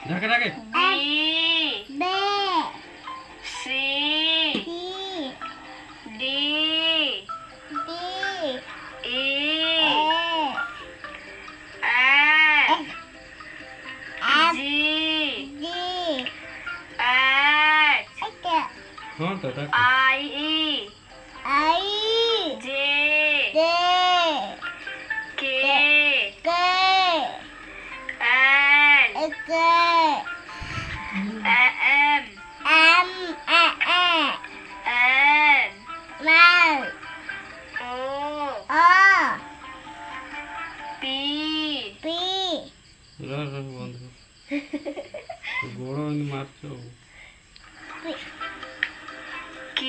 ঢাকা ঢাকে B C D E F G H হ্যাঁ তো ঢাকে I J K L M N O P বন্ধ গরম মারছো Q